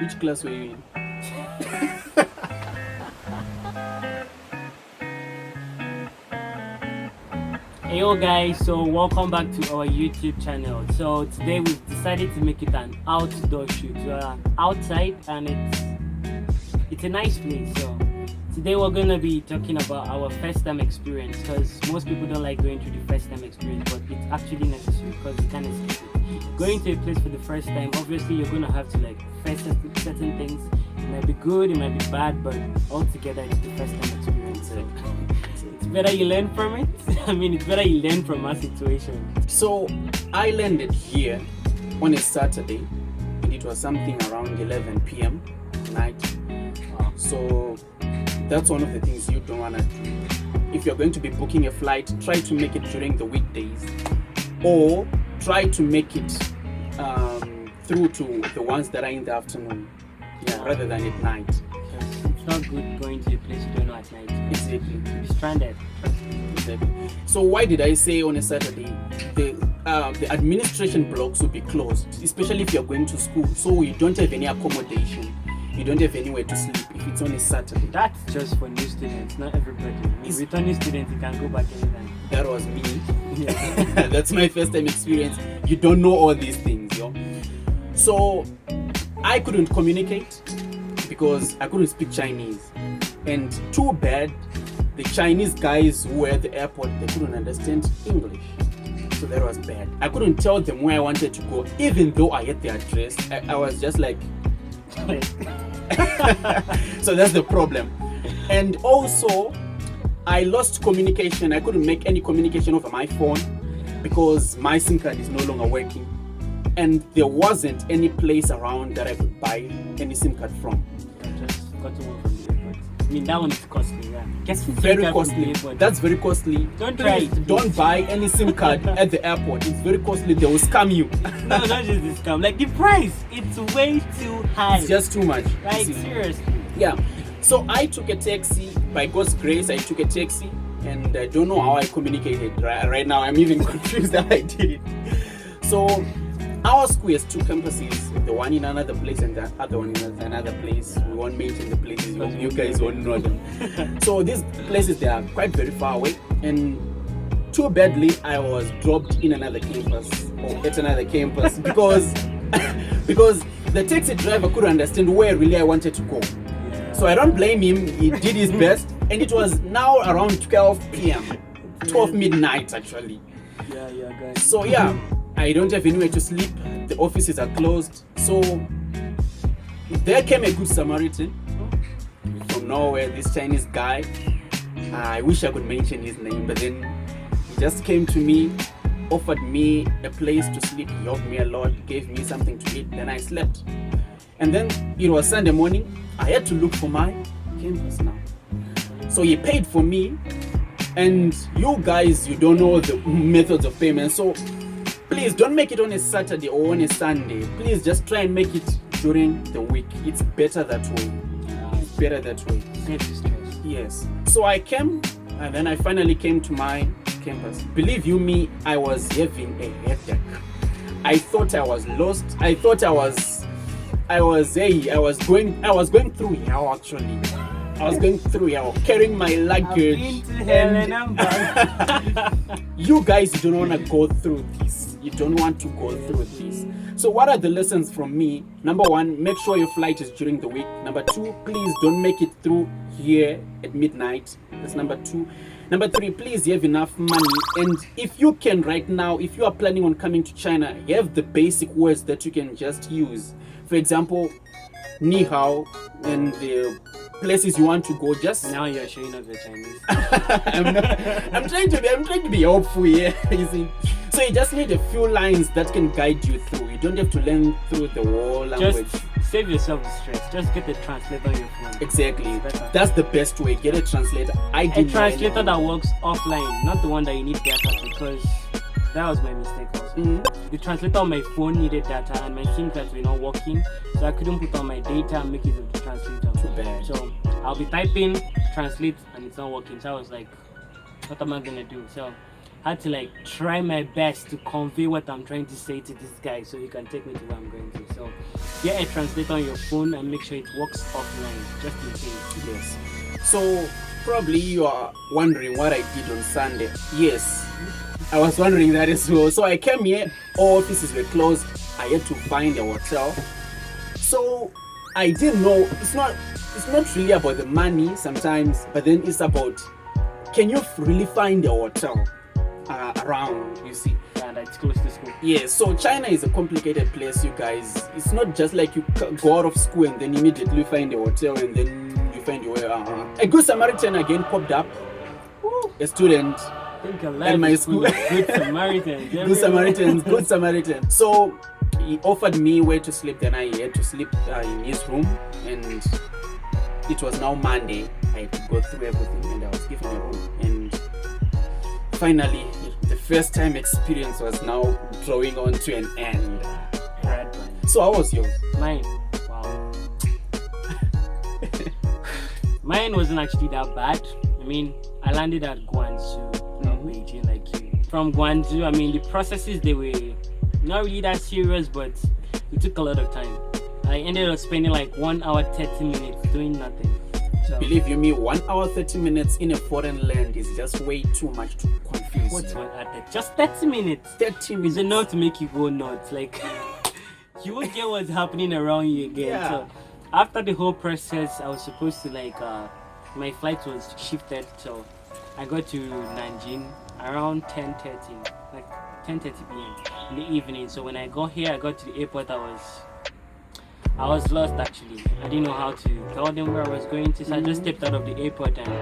Which class were you in? Hey yo guys, so welcome back to our YouTube channel. So today we've decided to make it an outdoor shoot. We're outside and it's a nice place. So today we're gonna be talking about our first time experience, because most people don't like going through the first time experience, but it's actually necessary because you can't escape it. Going to a place for the first time, obviously you're gonna have to like face certain things. It might be good, it might be bad, but altogether it's the first time experience. So it's better you learn from it. I mean, it's better you learn from our situation. So I landed here on a Saturday, and it was something around 11 p.m. night. So that's one of the things you don't want to do. If you're going to be booking a flight, try to make it during the weekdays, or try to make it through to the ones that are in the afternoon, rather than at night. It's not good going to a place you don't know at night. Exactly. You'll be stranded. Exactly. So why did I say on a Saturday the administration blocks will be closed, especially if you're going to school, so you don't have any accommodation, you don't have anywhere to sleep if it's on a Saturday. That's just for new students, not everybody. Returning students, you can go back anytime. That was me. Yeah. That's my first time experience. You don't know all these things, yo. So I couldn't communicate because I couldn't speak Chinese, and too bad the Chinese guys who were at the airport, they couldn't understand English. So that was bad. I couldn't tell them where I wanted to go, even though I had the address. I was just like so that's the problem. And also I lost communication. I couldn't make any communication over my phone because my SIM card is no longer working, and there wasn't any place around that I could buy any SIM card from. Just got to one from the airport. I mean, that one is costly, yeah. Guess Very costly. That's very costly. Don't try Please, it. don't buy any SIM card at the airport. It's very costly. They will scam you. No, not just this scam. Like the price, it's way too high. It's just too much. Like See. seriously. Yeah. So I took a taxi. By God's grace, I took a taxi, and I don't know how I communicated. Right now, I'm even confused how I did it. So our school has two campuses, the one in another place and the other one in another place. We won't mention the places, you guys won't know them. So these places, they are quite very far away, and too badly I was dropped in another campus, or at another campus, because the taxi driver couldn't understand where really I wanted to go. So I don't blame him. He did his best, and it was now around 12 p.m. 12 midnight actually. Yeah, guys. So yeah, I don't have anywhere to sleep. The offices are closed. So there came a good Samaritan from nowhere, this Chinese guy. I wish I could mention his name, but then he just came to me, offered me a place to sleep. He helped me a lot, gave me something to eat, then I slept. And then it was Sunday morning. I had to look for my campus now. So he paid for me, and you guys, you don't know the methods of payment. So please don't make it on a Saturday or on a Sunday. Please just try and make it during the week. It's better that way. It's better that way. Save the stress. Yes. So I came, and then I finally came to my campus. Believe you me, I was having a headache. I thought I was lost. I thought I was going through hell actually. I was going through hell, carrying my luggage. I've been to hell and I'm back. You guys don't want to go through this. You don't want to go through this. So what are the lessons from me? Number one, make sure your flight is during the week. Number two, please don't make it through here at midnight. That's number two. Number three, please have enough money. And if you can right now, if you are planning on coming to China, you have the basic words that you can just use. For example, ni hao, and the places you want to go. Just now you're showing off your Chinese. I'm trying to be helpful here. You see, so you just need a few lines that can guide you through. You don't have to learn through the whole language. Just save yourself the stress. Just get the translator on your phone. Exactly. That's the best way. Get a translator. A translator that works offline, not the one that you need data, because that was my mistake also. The translator on my phone needed data, and my SIM cards were not working, so I couldn't put on my data and make it with the translator. Too bad. So I'll be typing, translate, and it's not working. So I was like, what am I gonna do? So I had to like try my best to convey what I'm trying to say to this guy so he can take me to where I'm going to. So So get a translator on your phone and make sure it works offline, just in case. Yes. So probably you are wondering what I did on Sunday. Yes, I was wondering that as well. So I came here, all offices were closed. I had to find a hotel. So I didn't know, it's not really about the money sometimes, but then it's about, can you really find a hotel around, you see? Yeah, that's close to school. Yeah, so China is a complicated place, you guys. It's not just like you go out of school and then immediately find a hotel and then you find your way around. A good Samaritan again popped up. Woo. A student at my school. Good Samaritans. Good Samaritans, good Samaritan. So he offered me where to sleep, then I had to sleep in his room, and it was now Monday. I had to go through everything and I was given a room, and finally the first time experience was now drawing on to an end. Right. So how was yours? Mine, wow. Mine wasn't actually that bad. I mean, I landed at Guangzhou, not Beijing like you. From Guangzhou, I mean, the processes, they were not really that serious, but it took a lot of time. I ended up spending like 1 hour 30 minutes doing nothing. So, believe you me, 1 hour 30 minutes in a foreign land is just way too much to confuse what's you. one at it? Just 30 minutes. 30 minutes. It's enough to make you go nuts. Like, you won't get what's happening around you again. Yeah. So after the whole process, I was supposed to like, my flight was shifted. So I got to Nanjing around 10:30, like 10:30 p.m. in the evening. So when I got here, I got to the airport. I was lost actually. I didn't know how to tell them where I was going to, so I just stepped out of the airport and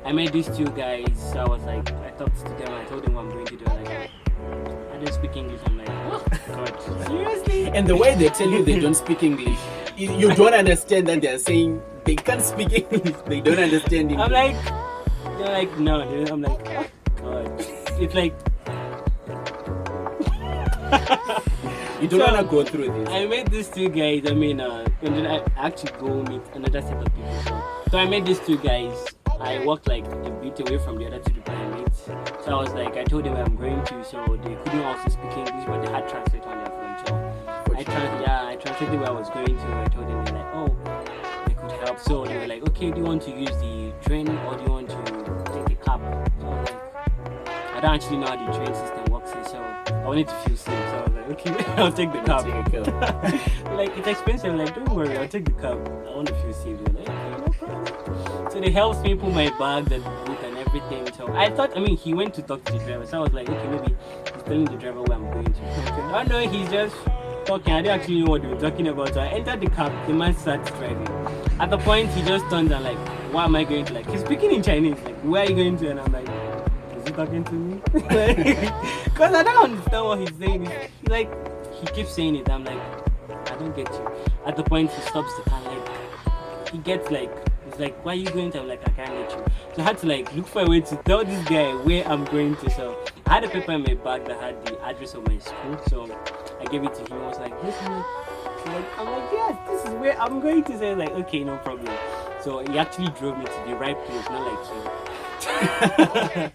I met these two guys. So I was like, I talked to them, I told them what I'm going to do. Like, I don't speak English. I'm like, oh God, seriously? And the way they tell you they don't speak English, you don't understand that they're saying they can't speak English. They don't understand English. I'm like, they're like, no. I'm like, oh God. It's like, you don't want to go through this. I met these two guys. I mean, and then I actually go meet another set of people. So I met these two guys. I walked like a bit away from the other two people I met. So I was like, I told them where I'm going to. So they couldn't also speak English, but they had translate on their phone. So I translated where I was going to. I told them, they're like, oh, they could help. So they were like, okay, do you want to use the train or do you want to take a cab? So I was like, I don't actually know how the train system works here, so I wanted to feel safe. So I was like, okay, I'll take the cab. Like, it's expensive. Like, don't worry, I'll take the cab. I want to feel safe. They're like, okay, no problem. So they helped me put my bag, the book, and everything. So I thought, I mean, he went to talk to the driver. So I was like, okay, maybe he's telling the driver where I'm going to. Okay. I don't know, he's just talking. I didn't actually know what they were talking about. So I entered the cab. The man started driving. At the point, he just turned and like, where am I going to? Like, he's speaking in Chinese. Like, where are you going to? And I'm like, is he talking to me? Because I don't understand what he's saying. He's like, he keeps saying it. I'm like, I don't get you. At the point, he stops the car. Like, he gets like, he's like, where are you going to? I'm like, I can't get you. So I had to like look for a way to tell this guy where I'm going to. So I had a paper in my bag that had the address of my school. So I gave it to him. I was like, this is I'm like, yes, this is where I'm going to. Say like, okay, no problem. So he actually drove me to the right place, not like you.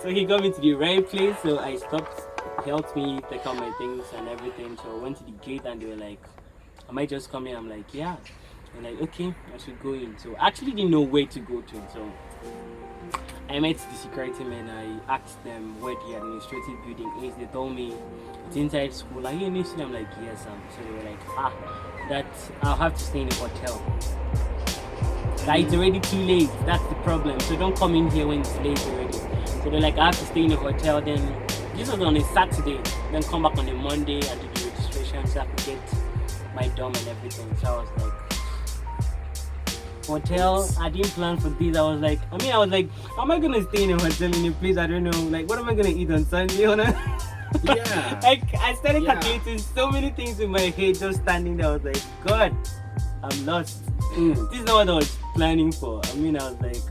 So he got me to the right place. So I stopped. He helped me take out my things and everything. So I went to the gate and they were like, am I just coming? I'm like, yeah. They're like, okay, I should go in. So I actually didn't know where to go to. So I met the security men. I asked them where the administrative building is. They told me it's inside school. Are you in this? I'm like, yes, so they were like, that I'll have to stay in a hotel. That it's already too late. That's the problem. So don't come in here when it's late already. So they're like, I have to stay in a hotel. Then this was on a Saturday. Then come back on a Monday and do the registration so I could get my dorm and everything. So I was like, hotel, I didn't plan for this. I was like, how am I gonna stay in a hotel in a place I don't know? Like, what am I gonna eat on Sunday? Yeah. Like, I started calculating so many things in my head just standing there. I was like, God, I'm lost. This is not what I was planning for. I was like,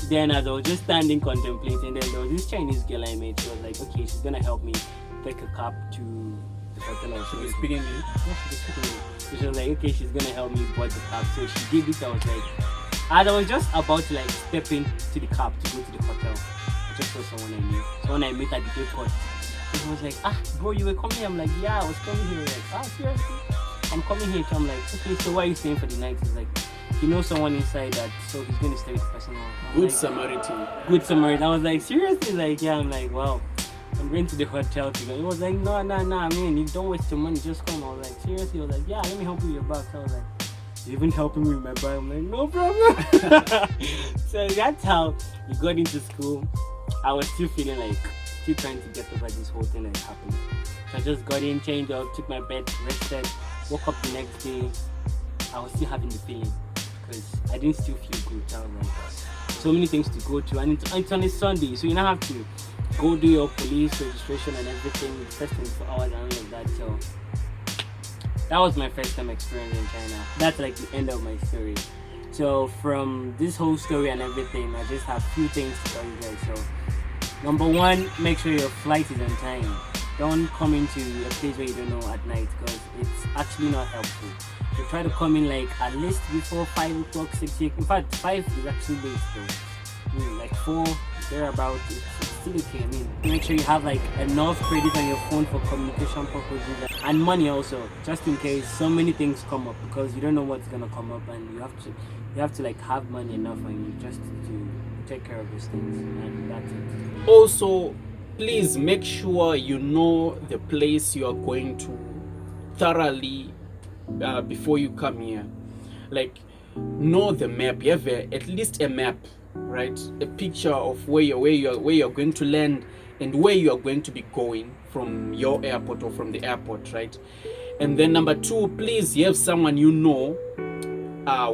then as I was just standing contemplating, then there was this Chinese girl I met. She was like, okay, she's gonna help me take a cab to the hotel. She was speaking English? Yeah, she was speaking English. So she was like, okay, she's gonna help me board the cab. So she did it. I was like, as I was just about to like step into the cab to go to the hotel, I just saw someone I knew. Someone I met at the airport. So he was like, bro, you were coming here? I'm like, yeah, I was coming here. Like, seriously? I'm coming here. So I'm like, okay, so why are you staying for the night? He's like, you know someone inside that, so he's going to stay with the person. Good like, Samaritan. Good Samaritan. I was like, seriously? Like, yeah. I'm like, wow. I'm going to the hotel to go. He was like, no, I mean, you don't waste your money, just come. I was like, seriously? He was like, yeah, let me help you with your bag. So I was like, you even helping me with my bag? I'm like, no problem. So that's how we got into school. I was still feeling like, still trying to get over this whole thing that's happening. So I just got in, changed up, took my bed, rested, woke up the next day. I was still having the feeling because I didn't still feel good. I was like, so many things to go to, and it's on a Sunday, so you don't have to go do your police registration and everything, first 24 hours and all of that. So that was my first time experience in China. That's like the end of my story. So from this whole story and everything, I just have few things to tell you guys. So number one, make sure your flight is on time. Don't come into a place where you don't know at night, because it's actually not helpful. So try to come in like at least before 5 o'clock, 6 o'clock. In fact, 5 is actually late though. Like 4, thereabout, it's still okay. I mean, make sure you have like enough credit on your phone for communication purposes and money also, just in case so many things come up, because you don't know what's gonna come up, and you have to like have money enough on you just to take care of those things, and that's it. Also, please make sure you know the place you are going to thoroughly before you come here. Like, know the map. You have at least a map, right? A picture of where you're going to land and where you are going to be going from your airport or from the airport, right? And then number 2, please have someone you know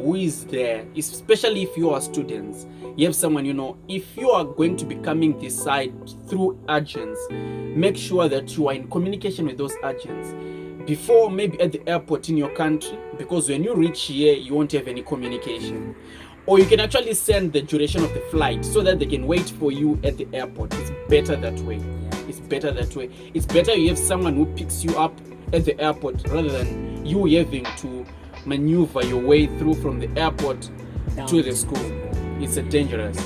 who is there, especially if you are students. You have someone you know. If you are going to be coming this side through agents, make sure that you are in communication with those agents before, maybe at the airport in your country, because when you reach here you won't have any communication. Or you can actually send the duration of the flight so that they can wait for you at the airport. It's better that way. It's better that way. It's better you have someone who picks you up at the airport rather than you having to maneuver your way through from the airport to the school. It's a dangerous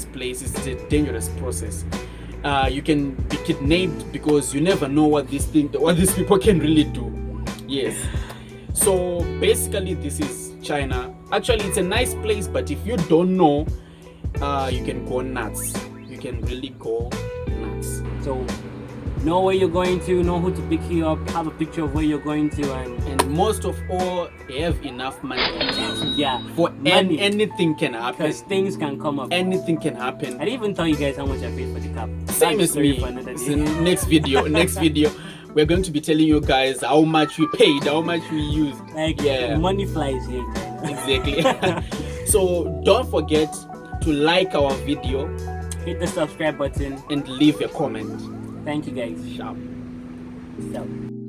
place. It's a dangerous process. You can be kidnapped because you never know what these people can really do. Yes. So basically, this is China. Actually, it's a nice place, but if you don't know, you can go nuts. You can really go nuts. So know where you're going to, know who to pick you up, have a picture of where you're going to, and most of all, have enough money. Yeah, for anything can happen. Because things can come up. Anything can happen. I didn't even tell you guys how much I paid for the cap. Same as me. So next video, we're going to be telling you guys how much we paid, how much we used. Like, money flies here. Exactly. So don't forget to like our video, hit the subscribe button, and leave a comment. Thank you guys. Sharp. So.